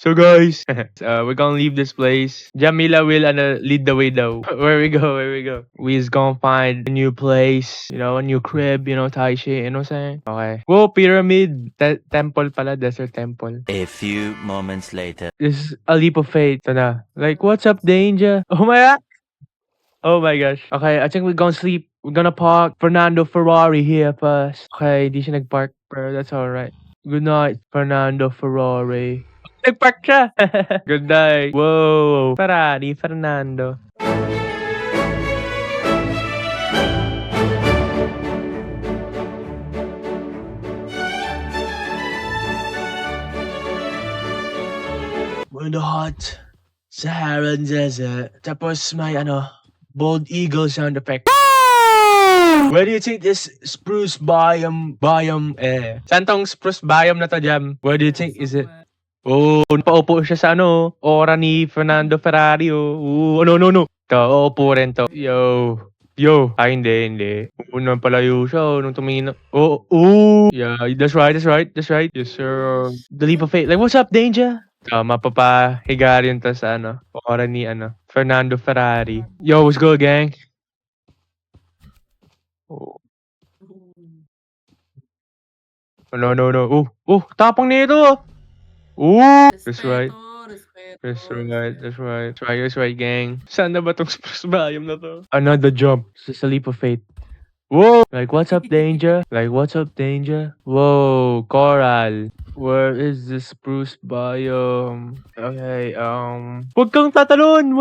So guys, we're gonna leave this place. Jamila will lead the way though. Where we go, where we go. We is gonna find a new place, a new crib, Taishi, you know what I'm saying? Okay. Whoa, pyramid. Temple pala, desert temple. A few moments later. This is a leap of faith. Ito na. Like, what's up, danger? Oh my god. Oh my gosh. Okay, I think we're gonna sleep. We're gonna park Fernando Ferrari here first. Okay, di siya nag-park, pero that's alright. Good night, Fernando Ferrari. Nag-park siya! Good night. Whoa! Ferrari, Fernando. We're in the hot Saharan desert. Tapos may bald eagle sound effect. Where do you think this spruce biome Saan tong spruce biome na to, Jam? Where do you think is it? Oh, napaupo siya sa aura ni Fernando Ferrari, oh. No. Ito, uupo rin to. Yo. Ay, hindi. Nung palayo siya, nung tumingin na. Yeah, that's right. Yes, sir. The leap of faith. Like, what's up, danger? Mapapahiga rin to sa aura ni Fernando Ferrari. Yo, what's good, gang? Oh. No. Tapang nito. That's right. That's right, gang. Saan na ba tong spruce biome na to? Another jump. It's a leap of faith. Whoa! Like, what's up, danger? Whoa, coral. Where is this spruce biome? Okay, Huwag kang tatalon!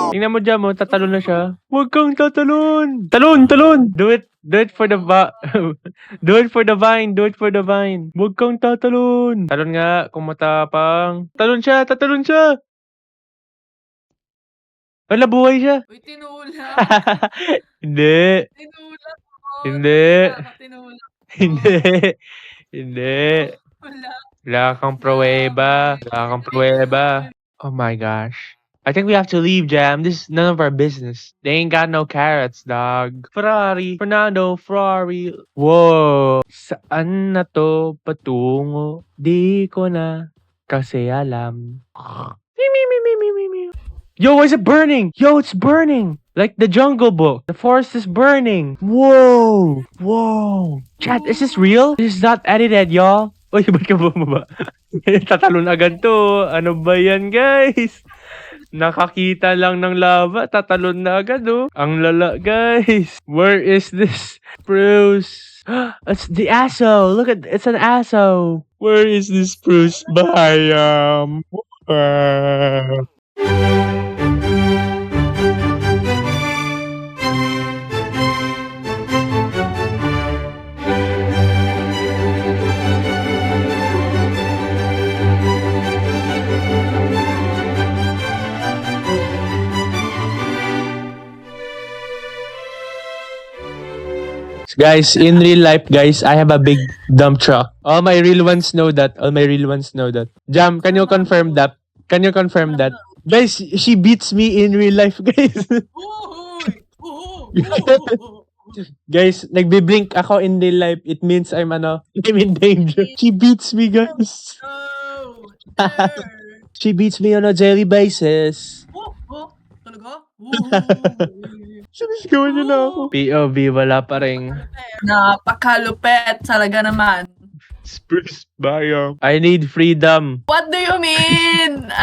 Tingnan mo dyan, tatalon na siya. Huwag kang tatalon! Talon! Do it for the do it for the vine. Huwag kang tatalon. Talon nga, kung matapang. Talon siya! Wala, buhay siya. Uy, tinula. Hindi. Tinula ko. Hindi. Tinula ko. Hindi. Wala. Wala kang pruweba. Oh my gosh. I think we have to leave, Jam. This is none of our business. They ain't got no carrots, dog. Fernando Ferrari. Whoa. Saan na to patungo? Di ko na kasi alam. Yo, is it burning? Yo, it's burning. Like the Jungle Book. The forest is burning. Whoa. Chat, is this real? This is not edited, y'all. Uy, ba't ka bumaba? Tatalon agad to. Ano ba yan, guys? Nakakita lang ng lava, tatalon na agad, oh. Ang lala, guys. Where is this spruce? It's the aso. Look at, it's an aso. Where is this spruce biome? Guys, in real life, guys, I have a big dump truck. All my real ones know that. Jam, can you confirm that? Guys, she beats me in real life, guys. Guys, nagbi-blink ako in real life. It means I'm in danger. She beats me, guys. She beats me on a daily basis. Talaga? Sinisigawan niyo na ako. POV, wala pa rin. Napakalupet talaga naman. Spruce biome. I need freedom. What do you mean?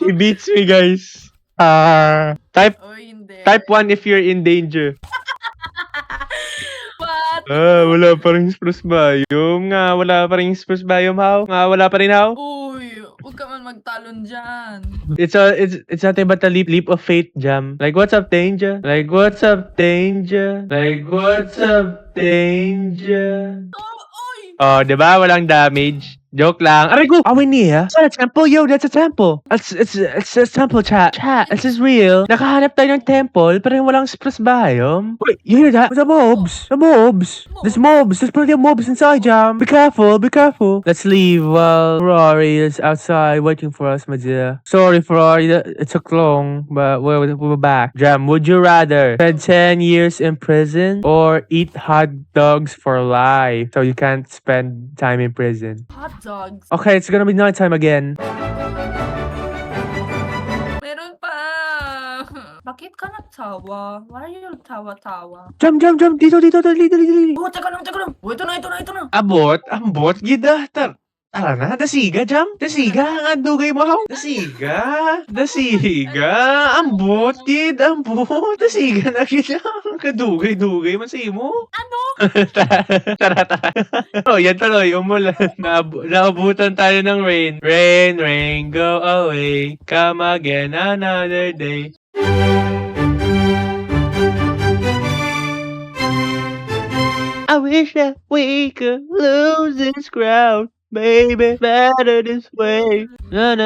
She beats me, guys. Type Hindi. type 1 if you're in danger. What? Wala pa rin spruce biome. Wala pa rin spruce biome, how? Wala pa rin, how? Uy, huwag ka man magtalon dyan. It's nothing but a leap of faith, Jam. Like, what's up, danger? Oh, diba? Walang damage. Joke lang. Aray ko! Are we near? It's not a temple, yo. That's a temple. It's a temple, chat. This is real. Nakahanap tayo ng temple, pero walang spruce biome. Wait, you hear that? The mobs. There's mobs. There's plenty of mobs inside, Jam. Be careful. Let's leave while Ferrari is outside waiting for us, my dear. Sorry, Ferrari. It took long, but we're back. Jam, would you rather spend 10 years in prison or eat hot dogs for life so you can't spend time in prison? Hot Zogs. Okay, it's gonna be nighttime again. Meron pa. Bakit ka nagtawa? Why are you tawa-tawa? Jump! Dito! Oh, teka lang. Oh, ito na. Ambot, gida. Tara na, dasiga, jam. Dasiga, ang dugay mo haw. Dasiga. Ambot, Dasiga na, gida. Kadugay, masimo. Ano? Tara. Oh, yan tuloy, umulan. Naabutan tayo ng rain. Rain, go away. Come again another day. I wish that we could lose this crowd. Baby, better this way. Na.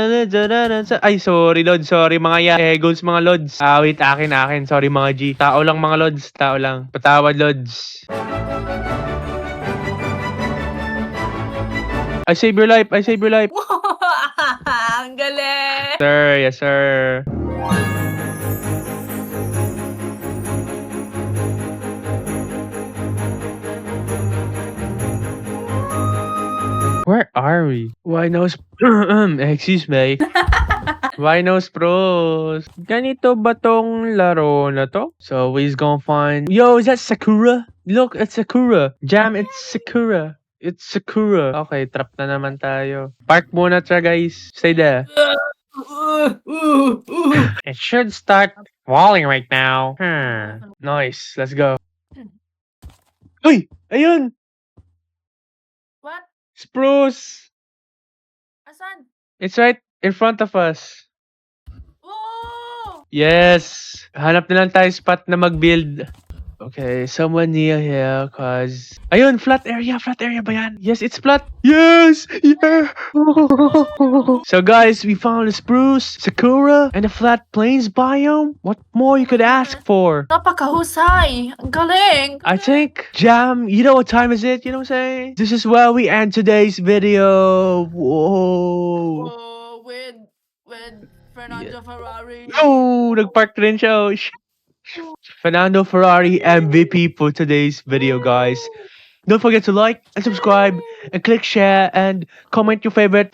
Ay, sorry, Lods. Sorry, mga goals, mga Lods. Wait, akin. Sorry, mga G. Tao lang, mga Lods. Tao lang. Patawad, Lods. I save your life. Ang galing. Sir, yes, sir. Where are we? Why no excuse me. Why no pros? Ganito ba tong laro na to? So we's gonna find. Yo, is that Sakura? Look, it's Sakura. Jam, it's Sakura. Okay, trap na naman tayo. Park muna tra, guys. Stay there. It should start falling right now. Nice. Let's go. Uy! Ayun! What? Spruce! Asan? It's right in front of us. Oh! Yes! Hanap na lang tayo spot na mag-build. Okay, someone near here, cause... Ayun, flat area ba yan? Yes, it's flat! Yes! Yeah! So guys, we found a spruce, Sakura, and a flat plains biome. What more you could ask for? Napakahusay. Ang galing. I think, Jam, you know what time is it? You know what I'm saying? This is where we end today's video. Whoa! Oh, with Fernando Ferrari. Oh, nagpark rin siya. Oh, Fernando Ferrari MVP for today's video, guys. Don't forget to like and subscribe and click share and comment your favorite.